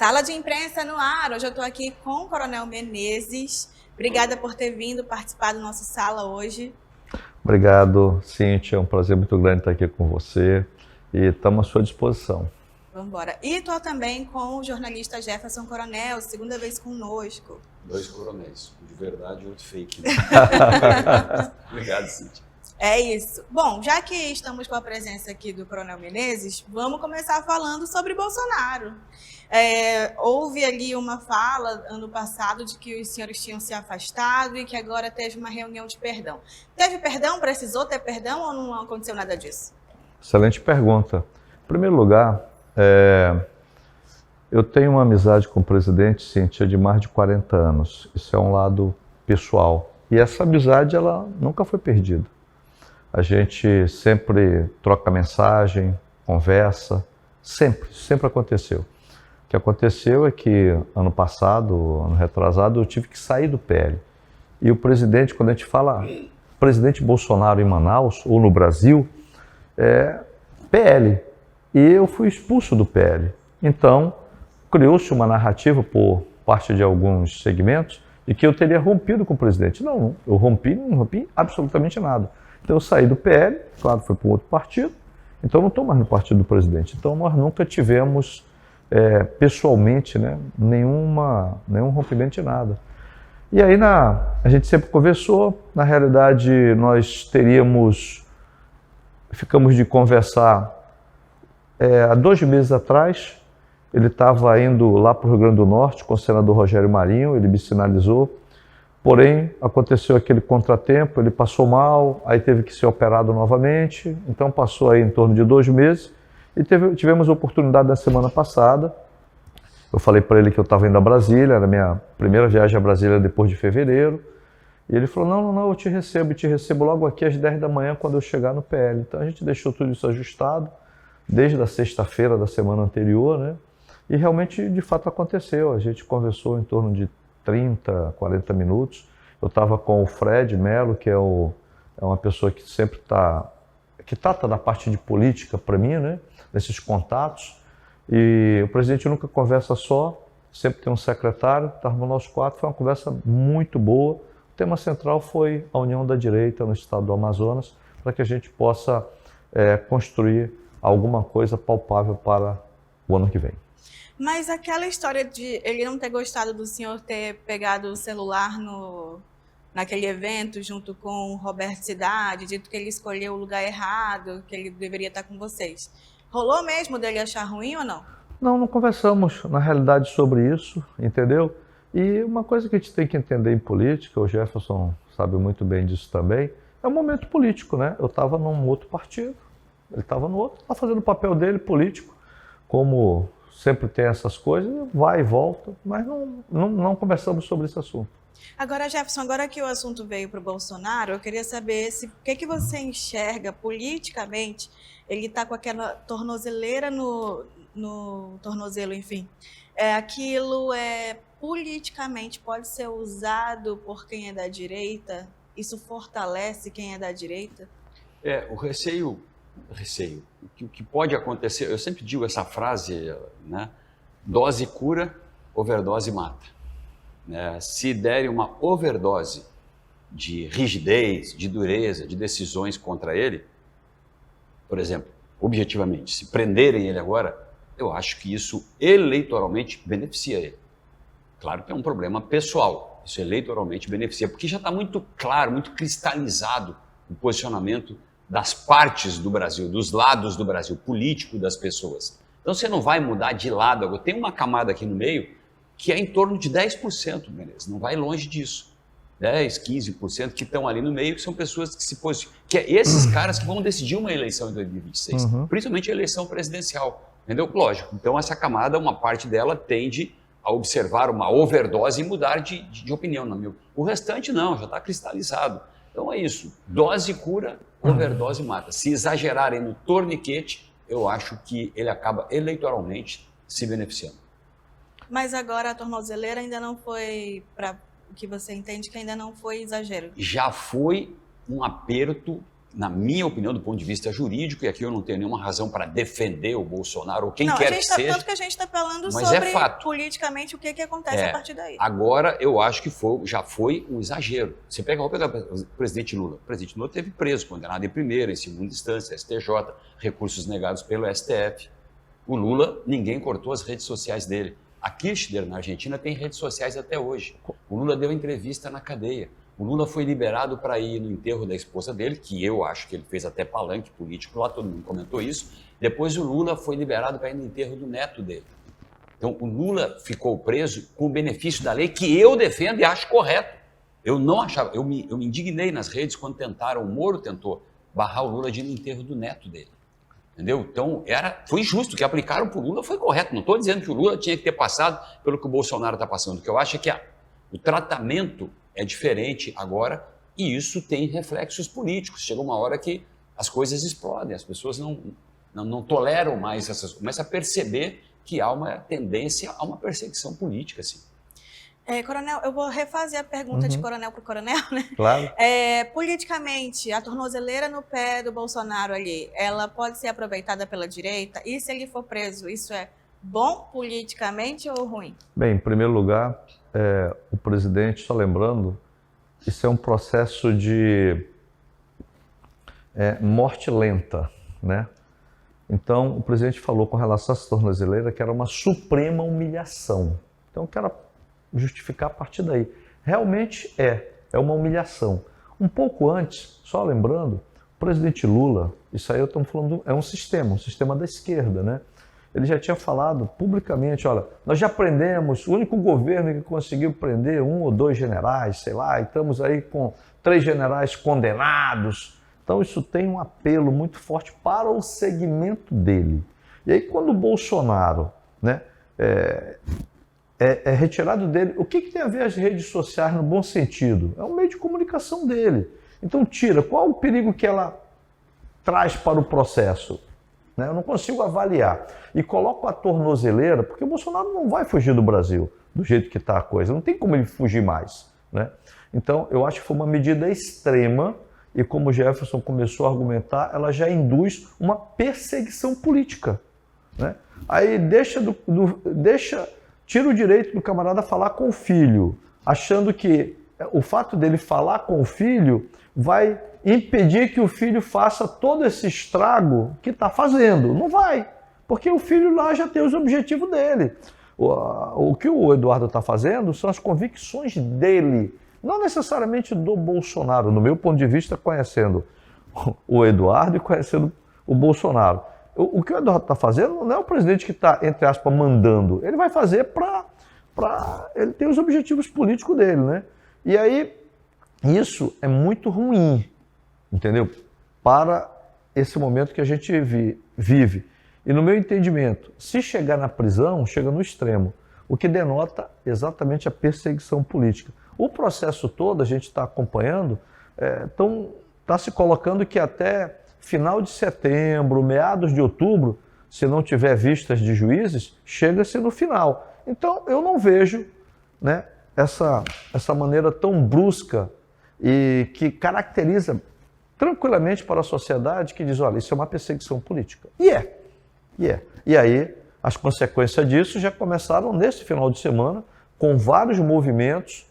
Sala de imprensa no ar. Hoje eu estou aqui com o Coronel Menezes. Obrigada por ter vindo participar do nosso sala hoje. Obrigado, Cíntia. É um prazer muito grande estar aqui com você e estamos à sua disposição. Vamos embora. E estou também com o jornalista Jefferson Coronel, segunda vez conosco. 2 coronéis, um de verdade e outro fake. Né? Obrigado, Cíntia. É isso. Bom, já que estamos com a presença aqui do Coronel Menezes, vamos começar falando sobre Bolsonaro. Houve ali uma fala ano passado de que os senhores tinham se afastado e que agora teve uma reunião de perdão. Teve perdão? Precisou ter perdão ou não aconteceu nada disso? Excelente pergunta. Em primeiro lugar, eu tenho uma amizade com o presidente, Cíntia, de mais de 40 anos. Isso é um lado pessoal. E essa amizade, ela nunca foi perdida. A gente sempre troca mensagem, conversa, sempre aconteceu. O que aconteceu é que ano passado, ano retrasado, eu tive que sair do PL. E o presidente, quando a gente fala presidente Bolsonaro em Manaus ou no Brasil, é PL. E eu fui expulso do PL. Então, criou-se uma narrativa por parte de alguns segmentos de que eu teria rompido com o presidente. Não, eu não rompi absolutamente nada. Então eu saí do PL, claro, fui para um outro partido, então eu não estou mais no partido do presidente. Então nós nunca tivemos pessoalmente, né, nenhum rompimento de nada. E aí a gente sempre conversou, na realidade nós ficamos de conversar há 2 meses atrás. Ele estava indo lá para o Rio Grande do Norte com o senador Rogério Marinho, ele me sinalizou. Porém, aconteceu aquele contratempo, ele passou mal, aí teve que ser operado novamente, então passou aí em torno de 2 meses e tivemos a oportunidade na semana passada. Eu falei para ele que eu estava indo a Brasília, era a minha primeira viagem a Brasília depois de fevereiro, e ele falou, não, eu te recebo logo aqui às 10 da manhã quando eu chegar no PL. Então a gente deixou tudo isso ajustado, desde a sexta-feira da semana anterior, né? E realmente, de fato, aconteceu. A gente conversou em torno de 30, 40 minutos. Eu estava com o Fred Mello, que é uma pessoa que sempre que trata da parte de política para mim, né? Nesses contatos. E o presidente nunca conversa só, sempre tem um secretário. Estávamos nós 4, foi uma conversa muito boa. O tema central foi a união da direita no estado do Amazonas, para que a gente possa construir alguma coisa palpável para o ano que vem. Mas aquela história de ele não ter gostado do senhor ter pegado o celular naquele evento junto com o Roberto Cidade, dito que ele escolheu o lugar errado, que ele deveria estar com vocês. Rolou mesmo dele achar ruim ou não? Não conversamos na realidade sobre isso, entendeu? E uma coisa que a gente tem que entender em política, o Jefferson sabe muito bem disso também, é um momento político, né? Eu estava num outro partido, ele estava no outro, estava fazendo o papel dele político, como sempre tem essas coisas, vai e volta, mas não conversamos sobre esse assunto. Agora, Jefferson, agora que o assunto veio para o Bolsonaro, eu queria saber o que você enxerga politicamente. Ele está com aquela tornozeleira no tornozelo, enfim. Aquilo politicamente pode ser usado por quem é da direita? Isso fortalece quem é da direita? O receio, o que pode acontecer, eu sempre digo essa frase, né? Dose cura, overdose mata. Né? Se derem uma overdose de rigidez, de dureza, de decisões contra ele, por exemplo, objetivamente, se prenderem ele agora, eu acho que isso eleitoralmente beneficia ele. Claro que é um problema pessoal, isso eleitoralmente beneficia, porque já está muito claro, muito cristalizado o posicionamento das partes do Brasil, dos lados do Brasil, político das pessoas. Então você não vai mudar de lado. Agora, tem uma camada aqui no meio que é em torno de 10%, beleza? Não vai longe disso. 10, 15% que estão ali no meio, que são pessoas que se posicionam, que é esses caras que vão decidir uma eleição em 2026, principalmente a eleição presidencial, entendeu? Lógico, então essa camada, uma parte dela tende a observar uma overdose e mudar de opinião, na minha opinião. O restante não, já está cristalizado. Então é isso, dose cura, overdose mata. Se exagerarem no torniquete, eu acho que ele acaba eleitoralmente se beneficiando. Mas agora a tornozeleira ainda não foi, para o que você entende, que ainda não foi exagero? Já foi um aperto na minha opinião, do ponto de vista jurídico, e aqui eu não tenho nenhuma razão para defender o Bolsonaro ou quem não, quer que seja. Tanto que a gente está falando mas sobre fato. politicamente o que acontece a partir daí. Agora, eu acho que já foi um exagero. Você pega o presidente Lula. O presidente Lula teve preso, condenado em primeira, em segunda instância, STJ, recursos negados pelo STF. O Lula, ninguém cortou as redes sociais dele. A Kirchner, na Argentina, tem redes sociais até hoje. O Lula deu entrevista na cadeia. O Lula foi liberado para ir no enterro da esposa dele, que eu acho que ele fez até palanque político lá, todo mundo comentou isso. Depois o Lula foi liberado para ir no enterro do neto dele. Então o Lula ficou preso com o benefício da lei, que eu defendo e acho correto. Eu não achava, eu me indignei nas redes quando tentaram, o Moro tentou barrar o Lula de ir no enterro do neto dele. Entendeu? Então foi injusto, o que aplicaram para o Lula foi correto. Não estou dizendo que o Lula tinha que ter passado pelo que o Bolsonaro está passando. O que eu acho é que o tratamento é diferente agora e isso tem reflexos políticos. Chega uma hora que as coisas explodem, as pessoas não toleram mais essas coisas, começam a perceber que há uma tendência a uma perseguição política, assim. Coronel, eu vou refazer a pergunta de coronel para o coronel, né? Claro. Politicamente, a tornozeleira no pé do Bolsonaro ali, ela pode ser aproveitada pela direita? E se ele for preso, isso é bom politicamente ou ruim? Bem, em primeiro lugar, o presidente, só lembrando, isso é um processo de morte lenta, né? Então, o presidente falou com relação a essa tornozeleira que era uma suprema humilhação. Então, eu quero justificar a partir daí. Realmente é uma humilhação. Um pouco antes, só lembrando, o presidente Lula, isso aí eu estou falando, é um sistema da esquerda, né? Ele já tinha falado publicamente, olha, nós já prendemos, o único governo que conseguiu prender 1 ou 2 generais, sei lá, e estamos aí com 3 generais condenados. Então isso tem um apelo muito forte para o segmento dele. E aí quando o Bolsonaro, né, é retirado dele, o que tem a ver as redes sociais no bom sentido? É um meio de comunicação dele. Então tira, qual o perigo que ela traz para o processo? Eu não consigo avaliar. E coloco a tornozeleira, porque o Bolsonaro não vai fugir do Brasil, do jeito que está a coisa. Não tem como ele fugir mais, né? Então, eu acho que foi uma medida extrema e, como o Jefferson começou a argumentar, ela já induz uma perseguição política, né? Aí tira o direito do camarada falar com o filho, achando que o fato dele falar com o filho vai impedir que o filho faça todo esse estrago que está fazendo. Não vai, porque o filho lá já tem os objetivos dele. O que o Eduardo está fazendo são as convicções dele, não necessariamente do Bolsonaro, no meu ponto de vista, conhecendo o Eduardo e conhecendo o Bolsonaro. O que o Eduardo está fazendo não é o presidente que está, entre aspas, mandando. Ele vai fazer para ele ter os objetivos políticos dele, né? E aí, isso é muito ruim, entendeu? Para esse momento que a gente vive. E no meu entendimento, se chegar na prisão, chega no extremo, o que denota exatamente a perseguição política. O processo todo, a gente está acompanhando, está se colocando que até final de setembro, meados de outubro, se não tiver vistas de juízes, chega-se no final. Então, eu não vejo, né, essa maneira tão brusca e que caracteriza tranquilamente para a sociedade que diz, olha, isso é uma perseguição política. E é. E aí, as consequências disso já começaram nesse final de semana, com vários movimentos,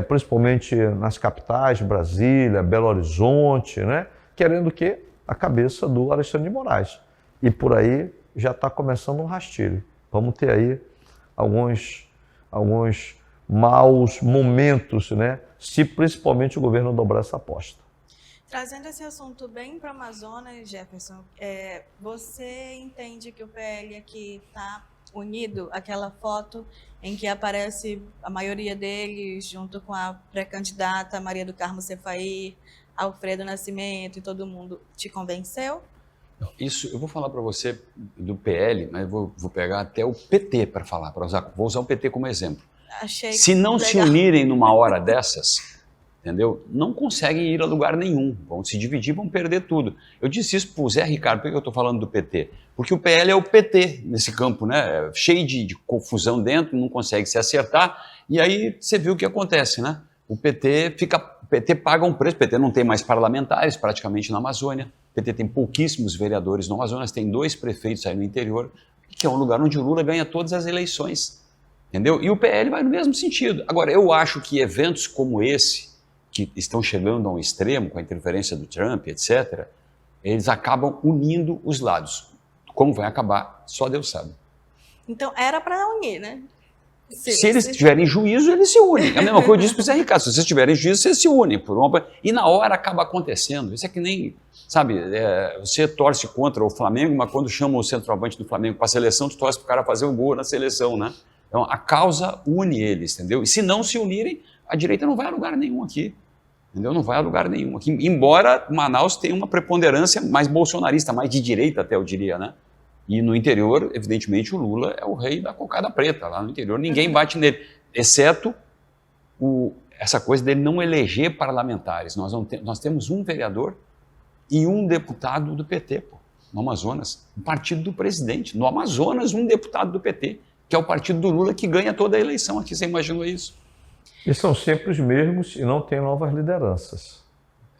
principalmente nas capitais, Brasília, Belo Horizonte, né, querendo o quê? A cabeça do Alexandre de Moraes. E por aí já está começando um rastilho. Vamos ter aí alguns maus momentos, né, se principalmente o governo dobrar essa aposta. Trazendo esse assunto bem para o Amazonas, Jefferson, você entende que o PL aqui está unido àquela foto em que aparece a maioria deles junto com a pré-candidata Maria do Carmo Cefaí, Alfredo Nascimento e todo mundo, te convenceu? Isso, eu vou falar para você do PL, mas vou pegar até o PT para falar, vou usar o PT como exemplo. Se não se unirem numa hora dessas, entendeu? Não conseguem ir a lugar nenhum, vão se dividir, vão perder tudo. Eu disse isso para o Zé Ricardo, por que eu estou falando do PT? Porque o PL é o PT nesse campo, né? Cheio de confusão dentro, não consegue se acertar, e aí você viu o que acontece, né? o PT paga um preço, o PT não tem mais parlamentares praticamente na Amazônia, o PT tem pouquíssimos vereadores no Amazonas, tem 2 prefeitos aí no interior, que é um lugar onde o Lula ganha todas as eleições, entendeu? E o PL vai no mesmo sentido. Agora, eu acho que eventos como esse, que estão chegando a um extremo, com a interferência do Trump, etc., eles acabam unindo os lados. Como vai acabar, só Deus sabe. Então, era para unir, né? Se eles tiverem juízo, eles se unem. É a mesma coisa que eu disse para o Zé Ricardo. Se vocês tiverem juízo, vocês se unem. E na hora acaba acontecendo. Isso é que nem, sabe, você torce contra o Flamengo, mas quando chama o centroavante do Flamengo para a seleção, tu torce para o cara fazer o gol na seleção, né? Então, a causa une eles, entendeu? E se não se unirem, a direita não vai a lugar nenhum aqui. Entendeu? Não vai a lugar nenhum aqui. Embora Manaus tenha uma preponderância mais bolsonarista, mais de direita até, eu diria, né? E no interior, evidentemente, o Lula é o rei da cocada preta. Lá no interior ninguém bate nele, exceto essa coisa dele não eleger parlamentares. Nós temos um vereador e um deputado do PT, no Amazonas, o partido do presidente. No Amazonas, um deputado do PT, que é o partido do Lula, que ganha toda a eleição aqui. Você imaginou isso? E são sempre os mesmos e não tem novas lideranças.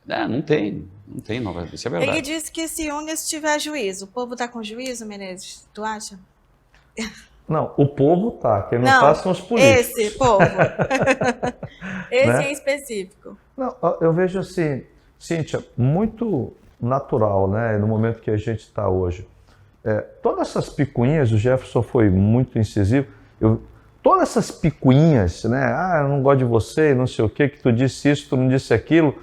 Não tem novas, isso é verdade. Ele disse que se une se tiver juízo. O povo está com juízo, Menezes? Tu acha? Não, o povo tá. Quem não tá são os políticos. Esse povo. Esse Né? em específico. Não, eu vejo assim, Cíntia, muito natural, né, no momento que a gente está hoje. Todas essas picuinhas, o Jefferson foi muito incisivo, todas essas picuinhas, né, eu não gosto de você, não sei o que tu disse isso, tu não disse aquilo,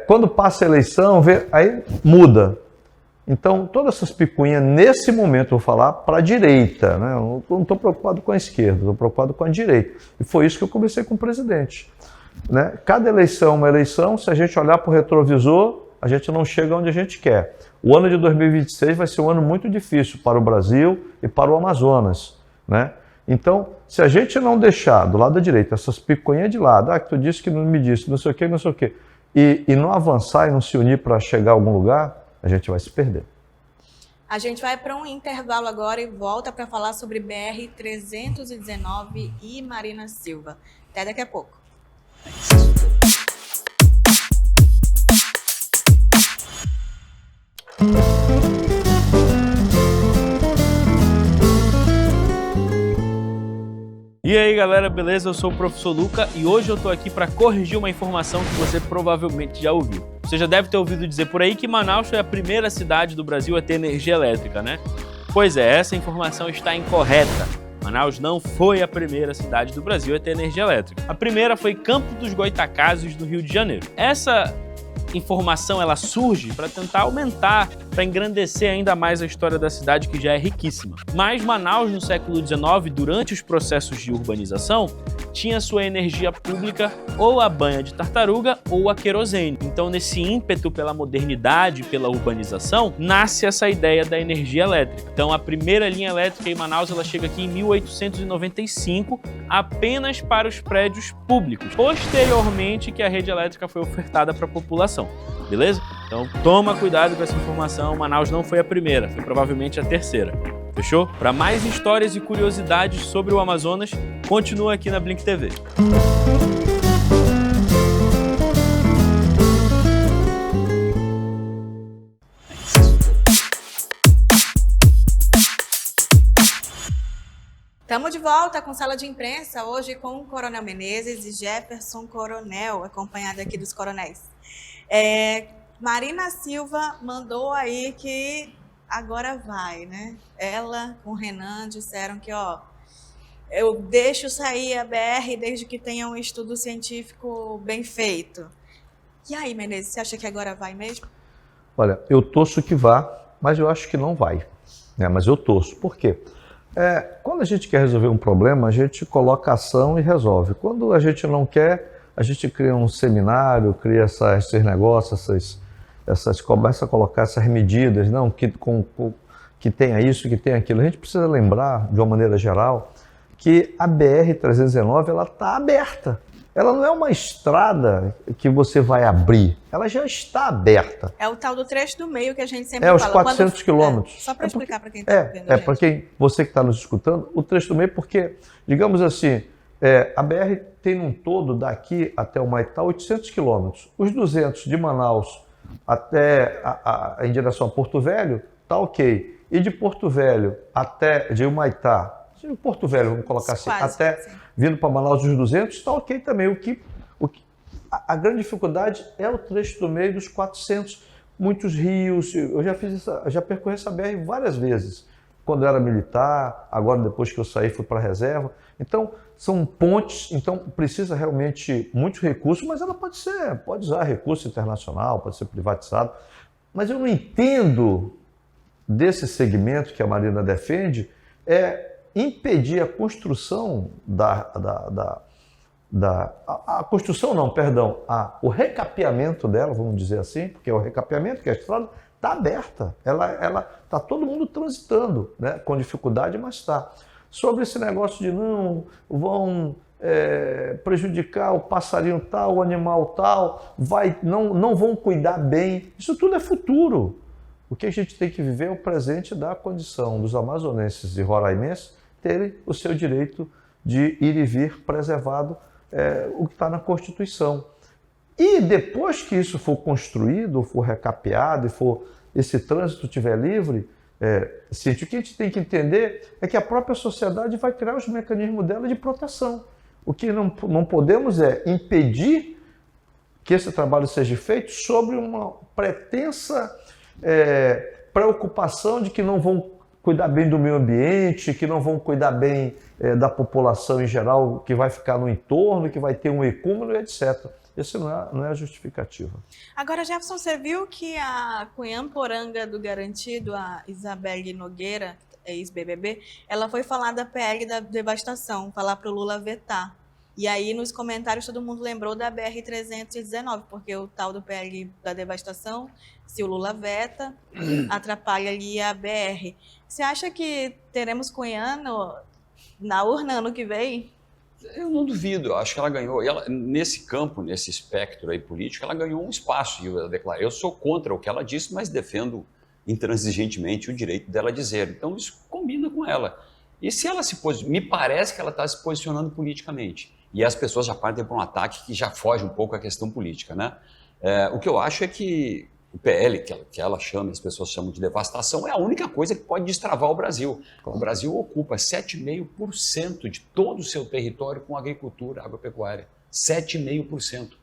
quando passa a eleição, aí muda. Então, todas essas picuinhas, nesse momento, eu vou falar para a direita, né? Eu não estou preocupado com a esquerda, estou preocupado com a direita. E foi isso que eu conversei com o presidente. Né? Cada eleição é uma eleição, se a gente olhar para o retrovisor, a gente não chega onde a gente quer. O ano de 2026 vai ser um ano muito difícil para o Brasil e para o Amazonas. Né? Então, se a gente não deixar do lado da direita essas picuinhas de lado, que tu disse que não me disse, não sei o quê, não sei o quê, e não avançar e não se unir para chegar a algum lugar, a gente vai se perder. A gente vai para um intervalo agora e volta para falar sobre BR-319 e Marina Silva. Até daqui a pouco. E aí galera, beleza? Eu sou o Professor Luca e hoje eu tô aqui para corrigir uma informação que você provavelmente já ouviu. Você já deve ter ouvido dizer por aí que Manaus foi a primeira cidade do Brasil a ter energia elétrica, né? Pois é, essa informação está incorreta. Manaus não foi a primeira cidade do Brasil a ter energia elétrica. A primeira foi Campo dos Goytacazes, no Rio de Janeiro. Essa informação ela surge para tentar aumentar, para engrandecer ainda mais a história da cidade, que já é riquíssima. Mas Manaus, no século XIX, durante os processos de urbanização, tinha sua energia pública ou a banha de tartaruga ou a querosene. Então, nesse ímpeto pela modernidade, pela urbanização, nasce essa ideia da energia elétrica. Então, a primeira linha elétrica em Manaus ela chega aqui em 1895, apenas para os prédios públicos. Posteriormente, que a rede elétrica foi ofertada para a população. Beleza? Então toma cuidado com essa informação, Manaus não foi a primeira, foi provavelmente a terceira. Fechou? Para mais histórias e curiosidades sobre o Amazonas, continua aqui na Blink TV. Estamos de volta com Sala de Imprensa, hoje com o Coronel Menezes e Jefferson Coronel, acompanhado aqui dos coronéis. Marina Silva mandou aí que agora vai, né? Ela com o Renan disseram que, eu deixo sair a BR desde que tenha um estudo científico bem feito. E aí, Menezes, você acha que agora vai mesmo? Olha, eu torço que vá, mas eu acho que não vai. Né? Mas eu torço. Por quê? Quando a gente quer resolver um problema, a gente coloca ação e resolve. Quando a gente não quer, a gente cria um seminário, cria esses negócios, começa a colocar essas medidas, não, que tenha isso, que tenha aquilo. A gente precisa lembrar, de uma maneira geral, que a BR-319 ela está aberta. Ela não é uma estrada que você vai abrir, ela já está aberta. É o tal do trecho do meio que a gente sempre fala. Os 400 quilômetros. Só para explicar para quem está vendo. Para você que está nos escutando, o trecho do meio, porque, digamos assim, A BR tem um todo daqui até o Humaitá 800 quilômetros. Os 200 de Manaus até em direção a Porto Velho, tá ok. E de Porto Velho até de Humaitá, de Porto Velho, vamos colocar assim, Quase, até sim. Vindo para Manaus os 200, está ok também. A grande dificuldade é o trecho do meio dos 400, muitos rios. Eu já percorri essa BR várias vezes, quando eu era militar, agora depois que eu saí fui para a reserva. Então, são pontes, então precisa realmente muitos recursos, mas ela pode usar recurso internacional, pode ser privatizado. Mas eu não entendo desse segmento que a Marina defende, impedir a construção o recapeamento dela, vamos dizer assim, porque é o recapeamento, que a estrada está aberta, ela está todo mundo transitando, né, com dificuldade, mas está. Sobre esse negócio de não vão prejudicar o passarinho tal, o animal tal, não vão cuidar bem, isso tudo é futuro. O que a gente tem que viver é o presente da condição dos amazonenses e roraimenses terem o seu direito de ir e vir preservado, o que está na Constituição. E depois que isso for construído, for recapeado, esse trânsito estiver livre, o que a gente tem que entender é que a própria sociedade vai criar os mecanismos dela de proteção. O que não podemos é impedir que esse trabalho seja feito sobre uma pretensa preocupação de que não vão cuidar bem do meio ambiente, que não vão cuidar bem da população em geral, que vai ficar no entorno, que vai ter um ecúmeno, etc. Isso não é a justificativa. Agora, Jefferson, você viu que a cunhã-poranga do Garantido, a Isabelle Nogueira, ex-BBB, ela foi falar da PL da devastação, falar para o Lula vetar. E aí, nos comentários, todo mundo lembrou da BR-319, porque o tal do PL da devastação, se o Lula veta, atrapalha ali a BR. Você acha que teremos cunhã na urna ano que vem? Eu não duvido, eu acho que ela ganhou. E ela, nesse campo, nesse espectro aí político, ela ganhou um espaço. E eu sou contra o que ela disse, mas defendo intransigentemente o direito dela dizer. Então, isso combina com ela. E se ela me parece que ela está se posicionando politicamente. E as pessoas já partem para um ataque que já foge um pouco à questão política, né? O que eu acho é que o PL, que ela chama, as pessoas chamam de devastação, é a única coisa que pode destravar o Brasil. O Brasil ocupa 7,5% de todo o seu território com agricultura, agropecuária. 7,5%.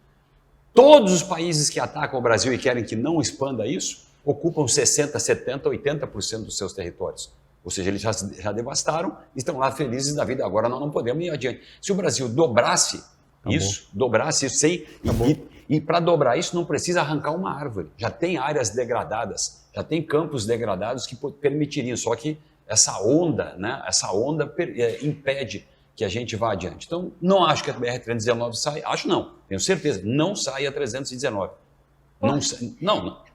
Todos os países que atacam o Brasil e querem que não expanda isso, ocupam 60%, 70%, 80% dos seus territórios. Ou seja, eles já devastaram, estão lá felizes da vida. Agora nós não podemos ir adiante. Se o Brasil dobrasse isso e para dobrar isso não precisa arrancar uma árvore. Já tem áreas degradadas, já tem campos degradados que permitiriam, só que essa onda, né, impede que a gente vá adiante. Então, não acho que a BR-319 sai, acho não, tenho certeza, não sai a 319.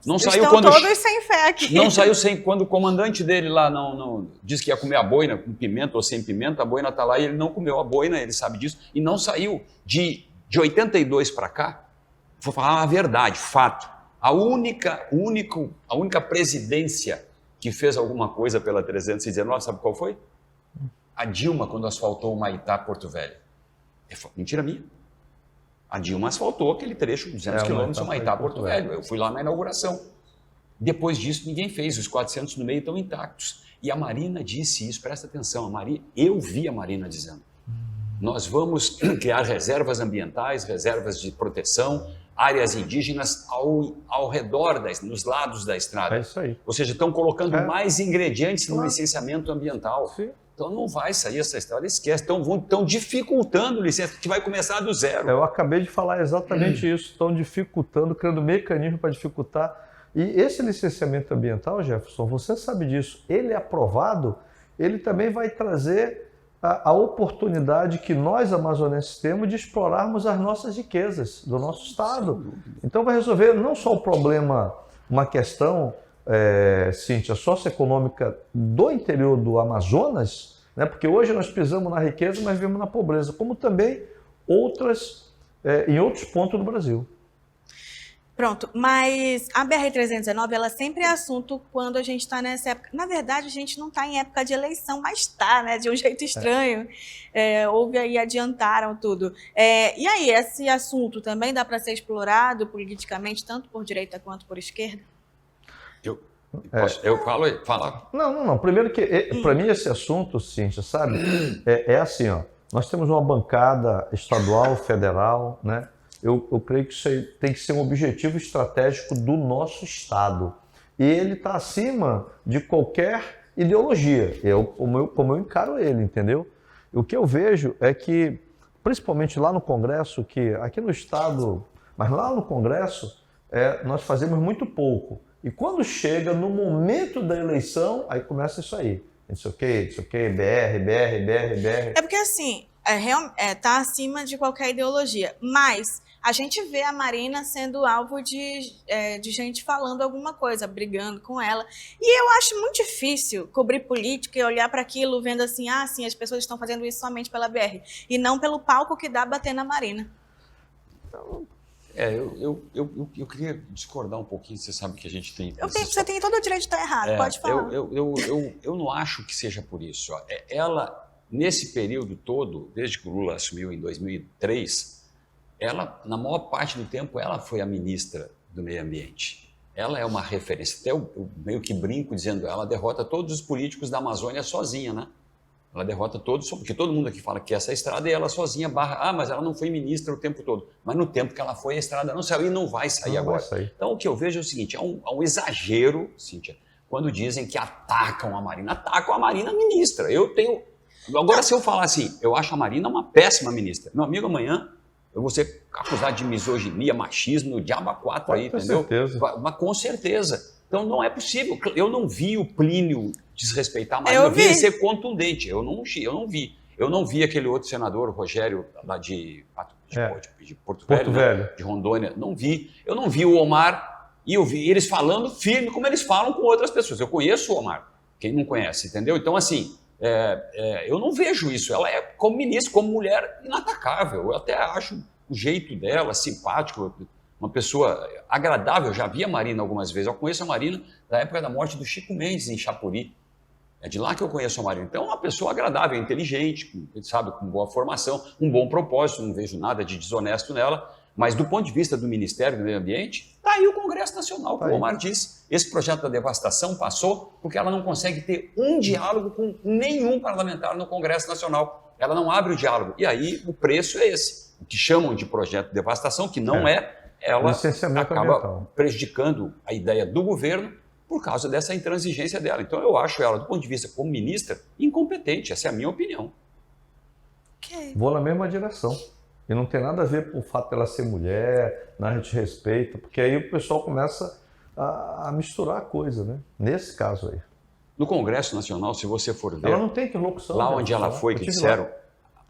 Não saiu quando todos sem fé aqui. Não saiu quando o comandante dele lá não disse que ia comer a boina com pimenta ou sem pimenta, a boina está lá e ele não comeu a boina, ele sabe disso, e não saiu. De 82 para cá, vou falar a verdade, fato, a única presidência que fez alguma coisa pela 319, sabe qual foi? A Dilma, quando asfaltou o Humaitá, Porto Velho. Mentira minha. A Dilma asfaltou aquele trecho, 200 quilômetros, Humaitá, Porto Velho. Eu fui lá na inauguração. Depois disso, ninguém fez. Os 400 no meio estão intactos. E a Marina disse isso, presta atenção. Eu vi a Marina dizendo. Nós vamos criar reservas ambientais, reservas de proteção, áreas indígenas ao redor, nos lados da estrada. É isso aí. Ou seja, estão colocando mais ingredientes no licenciamento ambiental. Sim. Então não vai sair essa estrada, esquece. Estão dificultando o licenciamento, que vai começar do zero. Eu acabei de falar exatamente isso. Estão dificultando, criando mecanismo para dificultar. E esse licenciamento ambiental, Jefferson, você sabe disso, ele é aprovado, ele também vai trazer a oportunidade que nós amazonenses temos de explorarmos as nossas riquezas do nosso estado. Então vai resolver não só o problema, uma questão, Cíntia, socioeconômica do interior do Amazonas, né? Porque hoje nós pisamos na riqueza, mas vivemos na pobreza, como também em outros pontos do Brasil. Pronto, mas a BR-319, ela sempre é assunto quando a gente está nessa época. Na verdade, a gente não está em época de eleição, mas está, né? De um jeito estranho. Houve aí, adiantaram tudo. E aí, esse assunto também dá para ser explorado politicamente, tanto por direita quanto por esquerda? Eu falo aí, fala. Não. Primeiro que, para mim, esse assunto, Cíntia, sabe, é assim, ó. Nós temos uma bancada estadual, federal, né? Eu creio que isso aí tem que ser um objetivo estratégico do nosso Estado. E ele está acima de qualquer ideologia, como eu encaro ele, entendeu? O que eu vejo é que, principalmente lá no Congresso, que aqui no Estado, mas lá no Congresso, nós fazemos muito pouco. E quando chega no momento da eleição, aí começa isso aí. Não sei o quê, BR. É porque assim, tá acima de qualquer ideologia, mas a gente vê a Marina sendo alvo de gente falando alguma coisa, brigando com ela. E eu acho muito difícil cobrir política e olhar para aquilo vendo assim, sim, as pessoas estão fazendo isso somente pela BR, e não pelo palco que dá bater na Marina. Eu queria discordar um pouquinho, você sabe que a gente tem... Você tem todo o direito de estar errado, pode falar. Eu não acho que seja por isso. Ela, nesse período todo, desde que o Lula assumiu em 2003, ela, na maior parte do tempo, ela foi a ministra do Meio Ambiente. Ela é uma referência. Até eu meio que brinco dizendo, ela derrota todos os políticos da Amazônia sozinha, né? Ela derrota todos, porque todo mundo aqui fala que essa estrada é ela sozinha, mas ela não foi ministra o tempo todo. Mas no tempo que ela foi, a estrada não saiu e não vai sair agora. Então o que eu vejo é o seguinte, é um exagero, Cíntia, quando dizem que atacam a Marina ministra. Agora, se eu falar assim, eu acho a Marina uma péssima ministra, meu amigo, amanhã eu vou ser acusado de misoginia, machismo, o diabo a quatro aí, entendeu? Certeza. Mas com certeza. Então não é possível. Eu não vi o Plínio desrespeitar a Marina, eu vi ele ser contundente. Eu não vi. Eu não vi aquele outro senador, o Rogério, lá de Porto Velho, né? De Rondônia. Não vi. Eu não vi o Omar e eu vi eles falando firme como eles falam com outras pessoas. Eu conheço o Omar, quem não conhece, entendeu? Então, assim, eu não vejo isso. Ela é, como ministra, como mulher, inatacável. Eu até acho o jeito dela simpático, uma pessoa agradável. Eu já vi a Marina algumas vezes. Eu conheço a Marina da época da morte do Chico Mendes, em Chapuri. É de lá que eu conheço a Marina. Então, é uma pessoa agradável, inteligente, sabe, com boa formação, um bom propósito, não vejo nada de desonesto nela. Mas, do ponto de vista do Ministério do Meio Ambiente, está aí o Congresso Nacional, como o Omar disse. Esse projeto da devastação passou porque ela não consegue ter um diálogo com nenhum parlamentar no Congresso Nacional. Ela não abre o diálogo. E aí, o preço é esse. O que chamam de projeto de devastação, que não ela acaba prejudicando a ideia do governo por causa dessa intransigência dela. Então, eu acho ela, do ponto de vista como ministra, incompetente. Essa é a minha opinião. Vou na mesma direção. E não tem nada a ver com o fato dela ser mulher, a gente respeita, porque aí o pessoal começa a misturar a coisa, né? Nesse caso aí. No Congresso Nacional, se você for ver... Ela não tem interlocução. Lá onde ela foi, que disseram...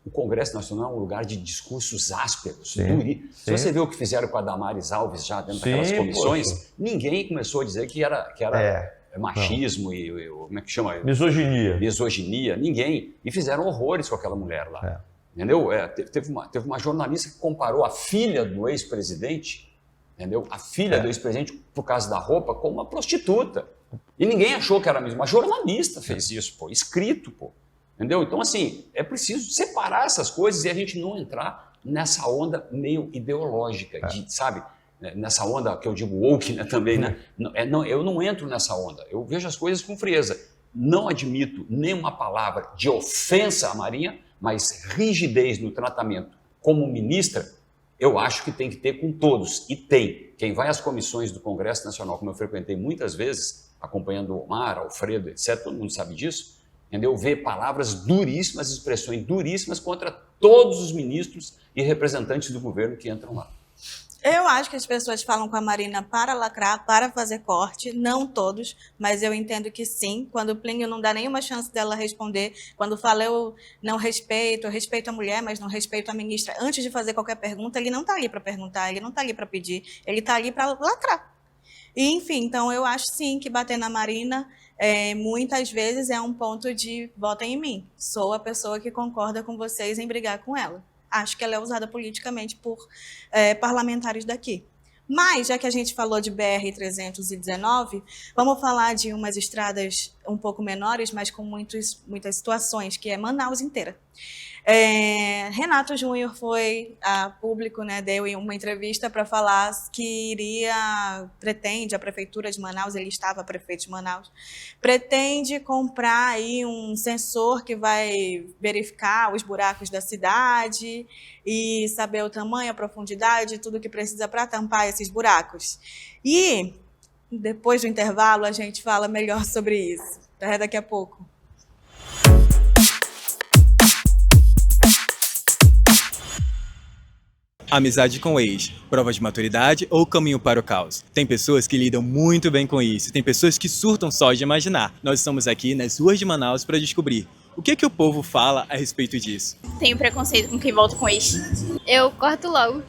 O Congresso Nacional é um lugar de discursos ásperos. Se você vê o que fizeram com a Damares Alves já dentro daquelas comissões, ninguém começou a dizer que era machismo e como é que chama? Misoginia, ninguém. E fizeram horrores com aquela mulher lá. Entendeu? Teve uma jornalista que comparou a filha do ex-presidente, entendeu? A filha do ex-presidente, por causa da roupa, com uma prostituta. E ninguém achou que era mesmo. Uma jornalista fez isso, escrito, Entendeu? Então, assim, é preciso separar essas coisas e a gente não entrar nessa onda meio ideológica, sabe? Nessa onda que eu digo woke, né, também, né? Eu não entro nessa onda. Eu vejo as coisas com frieza. Não admito nenhuma palavra de ofensa à Marinha, mas rigidez no tratamento como ministra, eu acho que tem que ter com todos. E tem. Quem vai às comissões do Congresso Nacional, como eu frequentei muitas vezes, acompanhando o Omar, Alfredo, etc., todo mundo sabe disso, entendeu? Vê palavras duríssimas, expressões duríssimas contra todos os ministros e representantes do governo que entram lá. Eu acho que as pessoas falam com a Marina para lacrar, para fazer corte, não todos, mas eu entendo que sim. Quando o Plínio não dá nenhuma chance dela responder, quando fala eu não respeito, eu respeito a mulher, mas não respeito a ministra, antes de fazer qualquer pergunta, ele não está ali para perguntar, ele não está ali para pedir, ele está ali para lacrar. E, enfim, então eu acho sim que bater na Marina muitas vezes é um ponto de votem em mim. Sou a pessoa que concorda com vocês em brigar com ela. Acho que ela é usada politicamente por parlamentares daqui. Mas, já que a gente falou de BR-319, vamos falar de umas estradas um pouco menores, mas com muitas situações, que é Manaus inteira. Renato Júnior foi a público, né, deu uma entrevista para falar que pretende, a prefeitura de Manaus, ele estava prefeito de Manaus, pretende comprar aí um sensor que vai verificar os buracos da cidade e saber o tamanho, a profundidade, tudo que precisa para tampar esses buracos. E depois do intervalo a gente fala melhor sobre isso. Até daqui a pouco. Amizade com ex, prova de maturidade ou caminho para o caos? Tem pessoas que lidam muito bem com isso, tem pessoas que surtam só de imaginar. Nós estamos aqui nas ruas de Manaus para descobrir o que o povo fala a respeito disso. Tenho preconceito com quem volta com ex. Eu corto logo.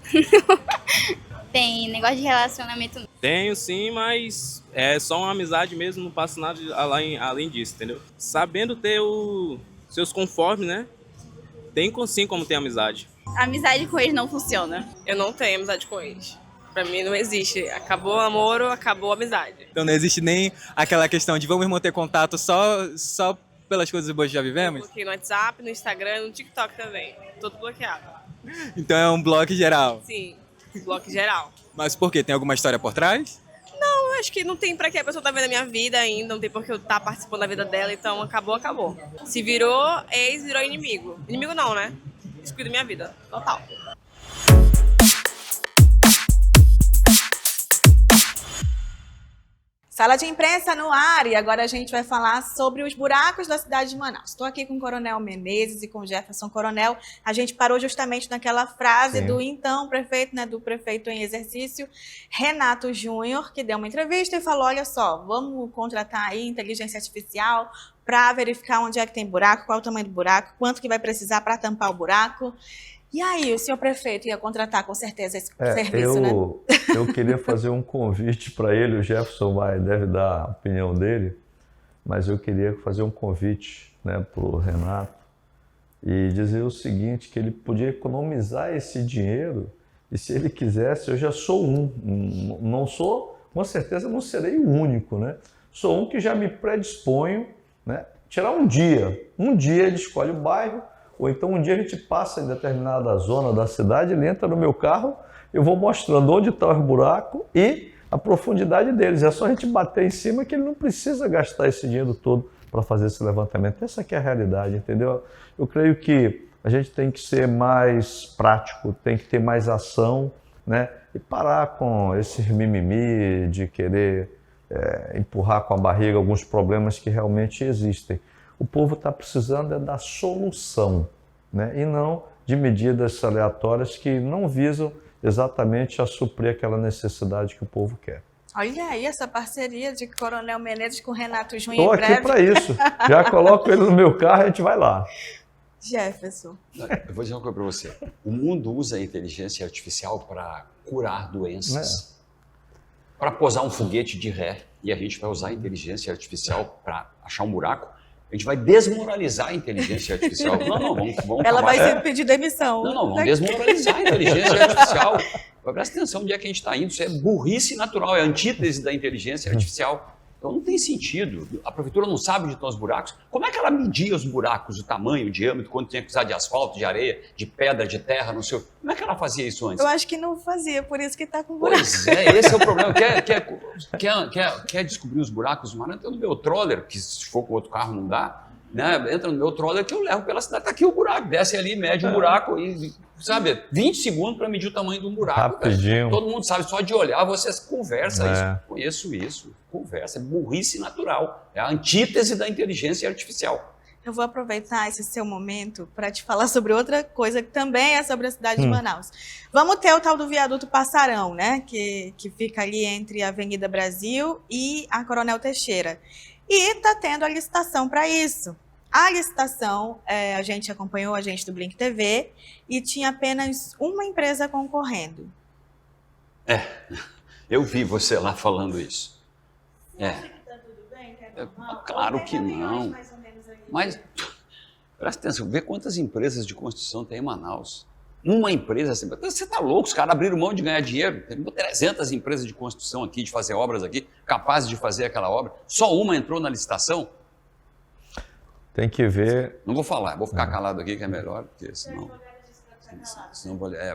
Tem negócio de relacionamento. Tenho sim, mas é só uma amizade mesmo, não passa nada além disso, entendeu? Sabendo ter os seus conformes, né? Tem sim como ter amizade. Amizade com ex não funciona. Eu não tenho amizade com ex. Pra mim não existe. Acabou o namoro, acabou a amizade. Então não existe nem aquela questão de vamos manter contato só pelas coisas boas que já vivemos? Eu bloqueei no WhatsApp, no Instagram, no TikTok também. Tudo bloqueado. Então é um bloco geral. Sim, bloco geral. Mas por quê? Tem alguma história por trás? Eu acho que não tem pra que a pessoa tá vendo a minha vida ainda, não tem por que eu estar participando da vida dela, então acabou. Se virou ex, virou inimigo. Inimigo não, né? Excluído minha vida, total. Sala de imprensa no ar, e agora a gente vai falar sobre os buracos da cidade de Manaus. Estou aqui com o Coronel Menezes e com o Jefferson Coronel. A gente parou justamente naquela frase do então prefeito, né, do prefeito em exercício, Renato Júnior, que deu uma entrevista e falou, olha só, vamos contratar aí inteligência artificial para verificar onde é que tem buraco, qual é o tamanho do buraco, quanto que vai precisar para tampar o buraco. E aí, o senhor prefeito ia contratar com certeza esse serviço, né? Eu queria fazer um convite para ele, o Jefferson deve dar a opinião dele, mas eu queria fazer um convite, né, para o Renato e dizer o seguinte, que ele podia economizar esse dinheiro e se ele quisesse, eu já sou não sou, com certeza não serei o único, né? Sou um que já me predisponho, né, tirar um dia ele escolhe o bairro, ou então um dia a gente passa em determinada zona da cidade, ele entra no meu carro, eu vou mostrando onde está o buraco e a profundidade deles. É só a gente bater em cima que ele não precisa gastar esse dinheiro todo para fazer esse levantamento. Essa aqui é a realidade, entendeu? Eu creio que a gente tem que ser mais prático, tem que ter mais ação, né? E parar com esse mimimi de querer empurrar com a barriga alguns problemas que realmente existem. O povo está precisando da solução, né? E não de medidas aleatórias que não visam exatamente a suprir aquela necessidade que o povo quer. Olha aí essa parceria de Coronel Menezes com Renato Júnior. Estou aqui para isso. Já coloco ele no meu carro e a gente vai lá. Jefferson. Eu vou dizer uma coisa para você. O mundo usa a inteligência artificial para curar doenças, para posar um foguete de ré, e a gente vai usar a inteligência artificial para achar um buraco. A gente vai desmoralizar a inteligência artificial. Não, vamos Ela acabar. vai pedir demissão. Não, vamos desmoralizar a inteligência artificial. Presta atenção onde é que a gente está indo. Isso é burrice natural, é a antítese da inteligência artificial. Então não tem sentido. A prefeitura não sabe onde estão os buracos. Como é que ela media os buracos, o tamanho, o diâmetro, quanto tinha que precisar de asfalto, de areia, de pedra, de terra, não sei. Como é que ela fazia isso antes? Eu acho que não fazia, por isso que está com buraco. Pois é, esse é o problema. Quer descobrir os buracos do mar? Entra no meu troller, que se for com outro carro não dá, né? Entra no meu troller que eu levo pela cidade. Está aqui o buraco, desce ali, mede o buraco e, sabe, 20 segundos para medir o tamanho de um buraco. Rapidinho. Todo mundo sabe, só de olhar você conversa isso. Conheço isso, conversa. É burrice natural. É a antítese da inteligência artificial. Eu vou aproveitar esse seu momento para te falar sobre outra coisa que também é sobre a cidade de Manaus. Vamos ter o tal do viaduto Passarão, né? Que fica ali entre a Avenida Brasil e a Coronel Teixeira. E está tendo a licitação para isso. A licitação, a gente acompanhou, a gente do Blink TV, e tinha apenas uma empresa concorrendo. Eu vi você lá falando isso. Você acha que está tudo bem? Que é normal? Claro que 80 milhões, não. mais ou menos, ali. Mas, presta atenção, vê quantas empresas de construção tem em Manaus. Uma empresa, você está louco, os caras abriram mão de ganhar dinheiro. Tem 300 empresas de construção aqui, de fazer obras aqui, capazes de fazer aquela obra. Só uma entrou na licitação? Tem que ver. Não vou falar, vou ficar calado aqui que é melhor, porque senão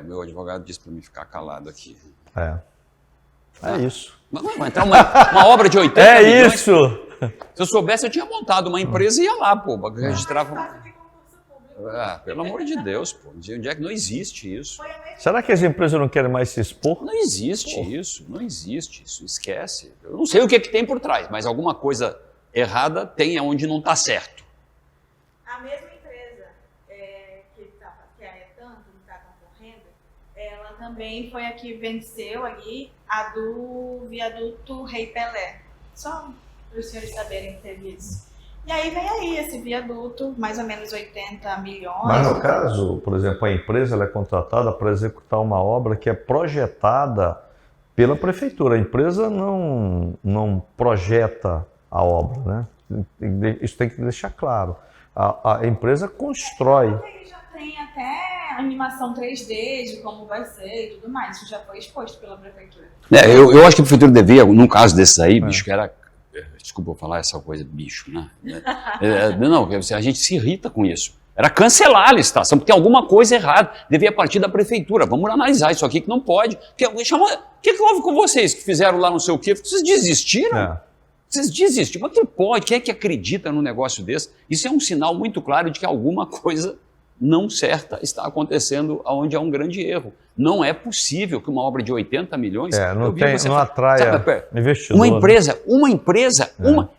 meu advogado disse para mim ficar calado aqui. É isso. Mas vai entrar uma obra de 80 É milhões. isso! Se eu soubesse, eu tinha montado uma empresa e ia lá, pô, registrava. Pelo amor de Deus, pô. Onde é que não existe isso? Será que as empresas não querem mais se expor? Não existe isso, não existe isso, esquece. Eu não sei o que tem por trás, mas alguma coisa errada tem onde não está certo. A mesma empresa que a Etanto está concorrendo, ela também foi a que venceu ali a do viaduto Rei Pelé. Só para os senhores saberem que teve isso. E aí vem aí esse viaduto, mais ou menos 80 milhões. Mas no caso, por exemplo, a empresa ela é contratada para executar uma obra que é projetada pela prefeitura. A empresa não projeta a obra, né? Isso tem que deixar claro. A empresa constrói. Ele já tem até animação 3D de como vai ser e tudo mais. Isso já foi exposto pela prefeitura. Eu acho que a prefeitura devia, num caso desses aí, bicho, que era... Desculpa eu falar essa coisa, bicho, né? Não, a gente se irrita com isso. Era cancelar a licitação, porque tem alguma coisa errada. Devia partir da prefeitura. Vamos analisar isso aqui que não pode. O que houve com vocês que fizeram lá não sei o quê? Vocês desistiram? Vocês desistiram. Mas quem pode? Quem é que acredita num negócio desse? Isso é um sinal muito claro de que alguma coisa não certa está acontecendo onde há um grande erro. Não é possível que uma obra de 80 milhões... não atraia investidor. Uma empresa,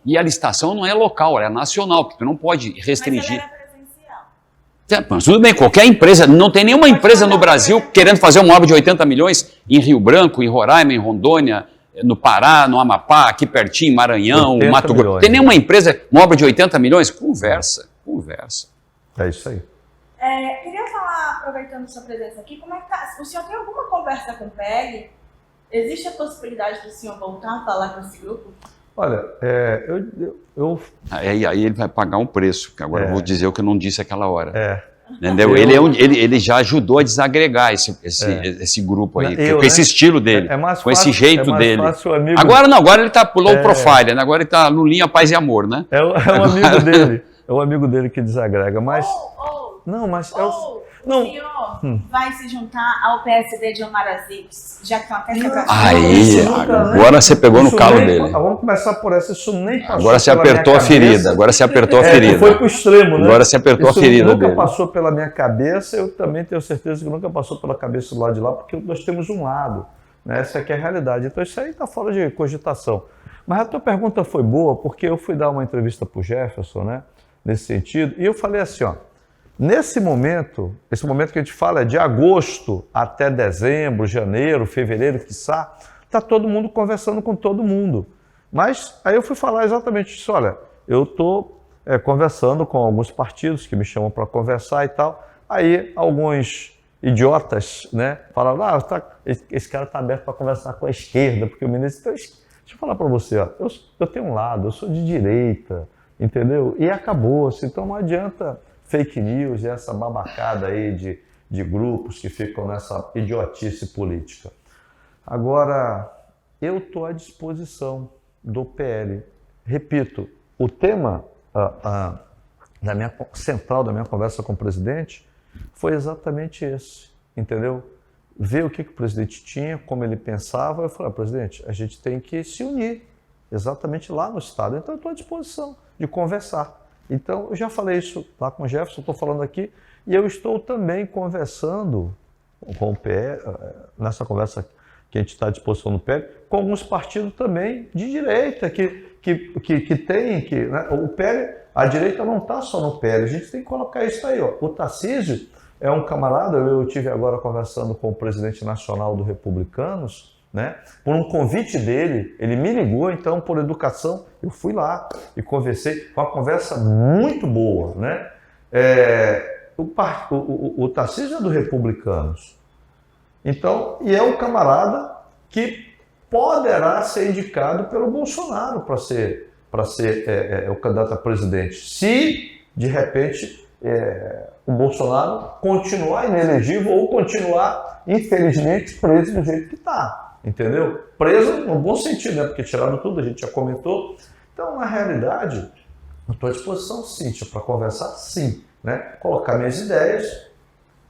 e a licitação não é local, ela é nacional, porque tu não pode restringir. Mas ela era presencial. Mas tudo bem, qualquer empresa, não tem nenhuma empresa no Brasil querendo fazer uma obra de 80 milhões em Rio Branco, em Roraima, em Rondônia, no Pará, no Amapá, aqui pertinho, Maranhão, Mato Grosso. Tem nenhuma empresa, uma obra de 80 milhões? Conversa. É isso aí. Queria falar, aproveitando sua presença aqui, como é que tá? O senhor tem alguma conversa com o PL? Existe a possibilidade do senhor voltar a falar com esse grupo? Olha, Aí ele vai pagar um preço, porque agora eu vou dizer o que eu não disse aquela hora. Entendeu? Ele já ajudou a desagregar esse grupo aí, com esse estilo dele, com esse jeito dele. Agora não, agora ele está low profile, né? Agora ele está Lulinha, Paz e Amor, né? É um amigo dele, é um amigo dele que desagrega, mas... O senhor vai se juntar ao PSD de Omar Aziz, já que estão até quebrando. Aí, agora você pegou no calo dele. Vamos começar por essa, isso nem passou. Agora você apertou a ferida, Foi pro extremo, né? Agora você apertou a ferida dele. Nunca passou pela minha cabeça, eu também tenho certeza que nunca passou pela cabeça do lado de lá, porque nós temos um lado, né? Essa aqui é a realidade. Então isso aí está fora de cogitação. Mas a tua pergunta foi boa, porque eu fui dar uma entrevista pro Jefferson, né? Nesse sentido, e eu falei assim, ó. Esse momento que a gente fala é de agosto até dezembro, janeiro, fevereiro, quiçá, está todo mundo conversando com todo mundo. Mas aí eu fui falar exatamente isso, olha, eu estou conversando com alguns partidos que me chamam para conversar e tal, aí alguns idiotas, né, falaram, esse cara está aberto para conversar com a esquerda, porque o ministro... Então, deixa eu falar para você, ó, eu tenho um lado, eu sou de direita, entendeu? E acabou-se, então não adianta... fake news e essa babacada aí de grupos que ficam nessa idiotice política. Agora, eu estou à disposição do PL. Repito, o tema central da minha conversa com o presidente foi exatamente esse, entendeu? Ver o que o presidente tinha, como ele pensava. Eu falei, presidente, a gente tem que se unir exatamente lá no Estado. Então, eu estou à disposição de conversar. Então, eu já falei isso lá com o Jefferson, estou falando aqui, e eu estou também conversando com o PL, nessa conversa que a gente está à disposição no PL, com alguns partidos também de direita, que tem, né? O PL, a direita não está só no PL, a gente tem que colocar isso aí, ó. O Tarcísio é um camarada, eu estive agora conversando com o presidente nacional do Republicanos, né? Por um convite dele, ele me ligou, então, por educação, eu fui lá e conversei, foi uma conversa muito boa, né? O Tarcísio é do Republicanos, então, e é um camarada que poderá ser indicado pelo Bolsonaro para ser o candidato a presidente, se, de repente, o Bolsonaro continuar inelegível ou continuar, infelizmente, preso do jeito que está, entendeu? Preso no bom sentido, né? Porque tiraram tudo, a gente já comentou. Então, na realidade, eu estou à disposição, Cíntia, para conversar, sim, né? Colocar minhas ideias,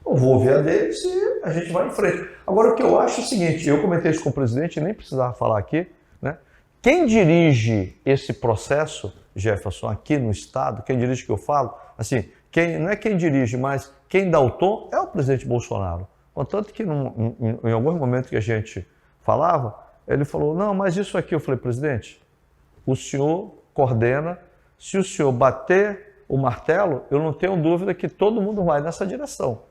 eu vou ouvir a deles e a gente vai em frente. Agora, o que eu acho é o seguinte, eu comentei isso com o presidente, nem precisava falar aqui, né? Quem dirige esse processo, Jefferson, aqui no Estado, quem dirige que eu falo, assim, não é quem dirige, mas quem dá o tom é o presidente Bolsonaro. Contanto que em alguns momentos que a gente falava, ele falou, não, mas isso aqui, eu falei, presidente, o senhor coordena, se o senhor bater o martelo, eu não tenho dúvida que todo mundo vai nessa direção,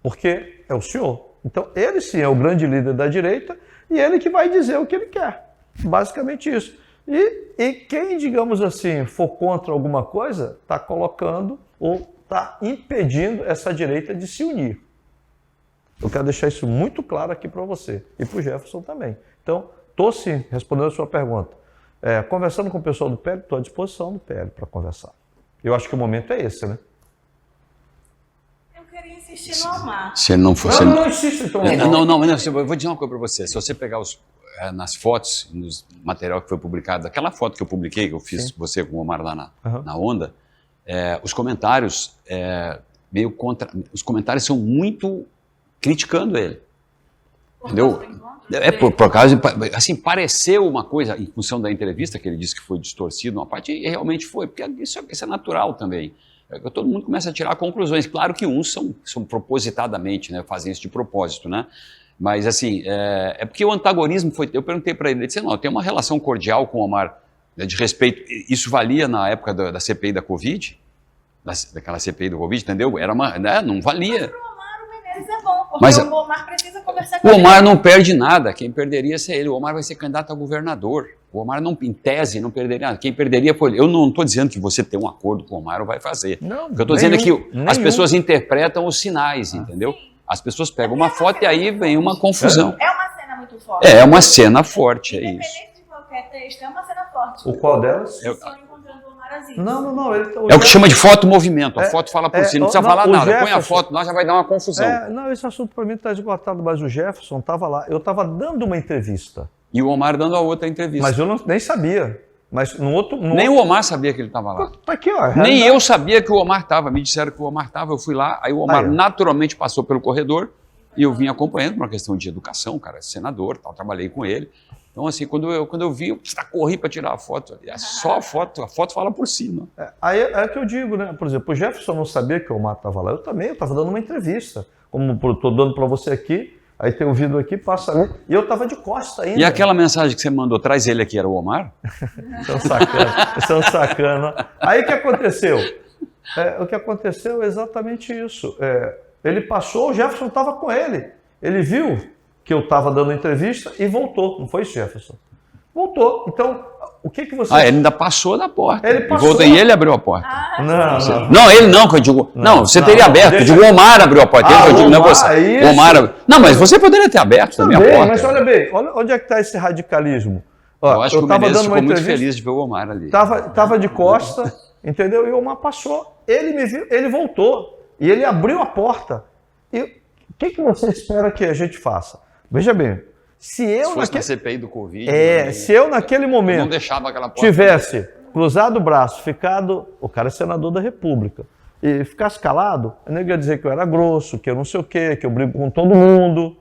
porque é o senhor. Então, ele sim é o grande líder da direita e ele que vai dizer o que ele quer. Basicamente isso. E quem, digamos assim, for contra alguma coisa, está colocando ou está impedindo essa direita de se unir. Eu quero deixar isso muito claro aqui para você e para o Jefferson também. Então, estou sim respondendo a sua pergunta. Conversando com o pessoal do PL, estou à disposição do PL para conversar. Eu acho que o momento é esse, né? Eu queria insistir no Omar. Se ele não fosse... Não insiste, então. Não, eu vou dizer uma coisa para você. Se você pegar nas fotos, nos material que foi publicado, aquela foto que eu publiquei, que eu fiz com você com o Omar lá na Onda, os comentários meio contra... Os comentários são muito criticando ele. Entendeu? Por causa, assim, pareceu uma coisa, em função da entrevista que ele disse que foi distorcido, uma parte, e realmente foi, porque isso é natural também. Todo mundo começa a tirar conclusões. Claro que uns são propositadamente, né, fazem isso de propósito, né? Mas, assim, é porque o antagonismo foi... Eu perguntei para ele, ele disse, não, tem uma relação cordial com o Omar, né, de respeito. Isso valia na época da CPI da Covid, daquela CPI do Covid, entendeu? Era uma... Né, não valia. Mas é bom, porque Mas o Omar precisa conversar com o ele. Omar não perde nada, quem perderia seria ele. O Omar vai ser candidato a governador. O Omar, não, em tese, não perderia nada. Quem perderia foi ele. Eu não estou dizendo que você tem um acordo com o Omar ou vai fazer. Não, o que eu estou dizendo é que as pessoas interpretam os sinais, entendeu? As pessoas pegam uma foto e aí vem uma confusão. É uma cena muito forte. É uma cena forte, é isso. Independente de qualquer texto, é uma cena forte. O qual delas? Estou encontrando o Omar Aziz. Não. É o que chama de foto-movimento. A foto fala por si, não precisa falar nada. Põe a foto lá, já vai dar uma confusão. Não, esse assunto para mim está esgotado, mas o Jefferson estava lá. Eu estava dando uma entrevista. E o Omar dando a outra entrevista. Mas eu nem sabia. Mas nem o Omar sabia que ele estava lá. Tá aqui, ó. Nem eu sabia que o Omar estava. Me disseram que o Omar estava, eu fui lá. Aí o Omar naturalmente passou pelo corredor e eu vim acompanhando por uma questão de educação, cara, senador, tal, trabalhei com ele. Então, assim, quando eu vi, eu corri para tirar a foto. É só a foto fala por cima. Aí é que eu digo, né? Por exemplo, o Jefferson não sabia que o Omar estava lá. Eu estava dando uma entrevista. Como estou dando para você aqui, aí tem um vídeo aqui, passa ali. E eu estava de costa ainda. E aquela mensagem que você mandou, traz ele aqui, era o Omar? Você é um sacana. Aí o que aconteceu? O que aconteceu é exatamente isso. Ele passou, o Jefferson estava com ele. Ele viu que eu estava dando entrevista e voltou. Não foi isso, Jefferson? Voltou. Então, o que você... ele ainda passou da porta. Ele passou. E ele abriu a porta. Não. Não, ele não, que eu digo... Não, você teria aberto. Eu digo, o Omar abriu a porta. Eu digo, não é você. O Omar... Não, mas você poderia ter aberto também a porta. Mas olha bem, onde é que está esse radicalismo? Eu acho que o Menezes ficou muito feliz de ver o Omar ali. Tava de costa, entendeu? E o Omar passou. Ele me viu, ele voltou. E ele abriu a porta. E o que você espera que a gente faça? Veja bem, se fosse na CPI do Covid... se eu naquele momento não deixava aquela porta tivesse cruzado o braço, ficado... O cara é senador da República. E ficasse calado, eu não ia dizer que eu era grosso, que eu não sei o quê, que eu brigo com todo mundo.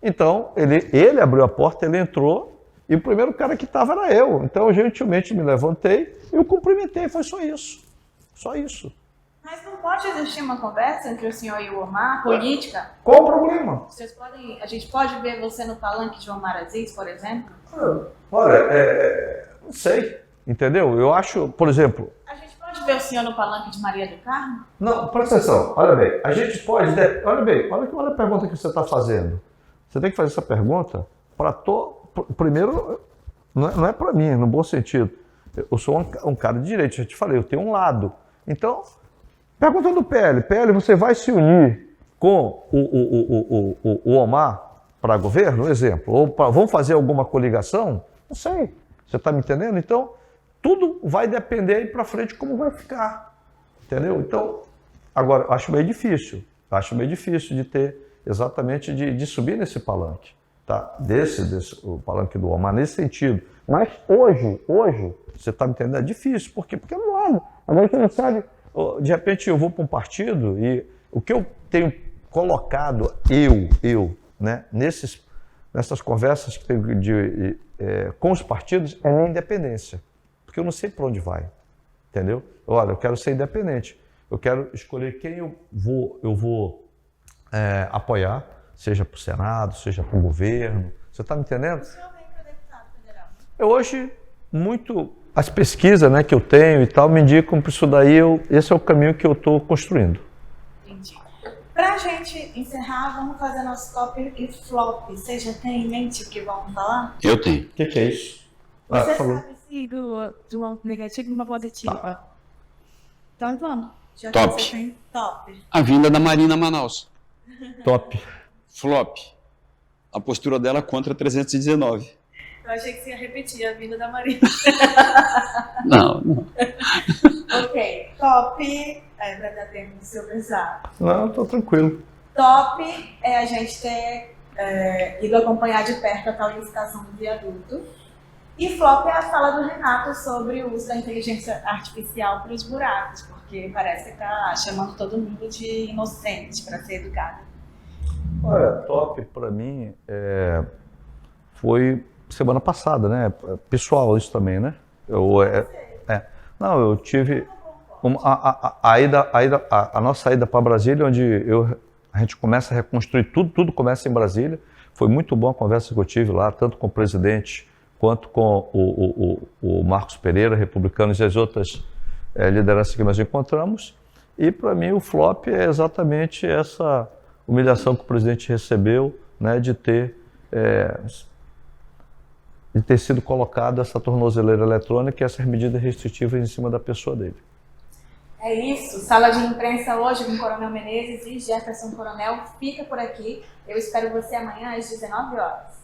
Então, ele abriu a porta, ele entrou, e o primeiro cara que estava era eu. Então, eu gentilmente me levantei e o cumprimentei, foi só isso. Só isso. Mas não pode existir uma conversa entre o senhor e o Omar, política? Qual o problema? A gente pode ver você no palanque de Omar Aziz, por exemplo? Olha, não sei, entendeu? Eu acho, por exemplo... A gente pode ver o senhor no palanque de Maria do Carmo? Não, presta atenção, olha bem, a gente pode... Olha a pergunta que você está fazendo. Você tem que fazer essa pergunta para primeiro, não é para mim, no bom sentido. Eu sou um cara de direito, já te falei, eu tenho um lado. Então... Pergunta do PL. PL, você vai se unir com o Omar para governo, exemplo? Ou vão fazer alguma coligação? Não sei. Você está me entendendo? Então, tudo vai depender aí para frente como vai ficar. Entendeu? Então, Agora, eu acho meio difícil de ter exatamente de subir nesse palanque, tá? O palanque do Omar, nesse sentido. Mas hoje, você está me entendendo, é difícil. Por quê? Porque não há. Agora que não sabe, de repente eu vou para um partido e o que eu tenho colocado, né, nessas conversas que tenho com os partidos, é a minha independência. Porque eu não sei para onde vai, entendeu? Olha, eu quero ser independente. Eu quero escolher quem eu vou apoiar, seja para o Senado, seja para o governo. Você está me entendendo? O senhor vem para deputado federal? Eu hoje, as pesquisas, né, que eu tenho e tal, me indicam para isso daí, esse é o caminho que eu estou construindo. Entendi. Para a gente encerrar, vamos fazer nosso top e flop. Você já tem em mente o que vamos falar? Eu tenho. O que é isso? Você falou. sabe se de uma negativa e uma positiva. Então vamos. Já que Top. você tem top. A vinda da Marina a Manaus. Top. Flop. A postura dela contra 319. Eu achei que você ia repetir a vinda da Maria. Não. Ok. Top. Vai dar tempo do seu pensar. Não, estou tranquilo. Top é a gente ter ido acompanhar de perto a tal licitação do viaduto. E flop é a fala do Renato sobre o uso da inteligência artificial para os buracos, porque parece que está chamando todo mundo de inocente para ser educado. Olha, top para mim foi semana passada, né? Pessoal isso também, né? Eu tive a nossa ida para Brasília, onde a gente começa a reconstruir tudo começa em Brasília. Foi muito boa a conversa que eu tive lá, tanto com o presidente quanto com o Marcos Pereira, republicanos, e as outras lideranças que nós encontramos. E para mim o flop é exatamente essa humilhação que o presidente recebeu, né, de ter sido colocada essa tornozeleira eletrônica e essas medidas restritivas em cima da pessoa dele. É isso. Sala de imprensa hoje com Coronel Menezes e Jefferson Coronel fica por aqui. Eu espero você amanhã às 19 horas.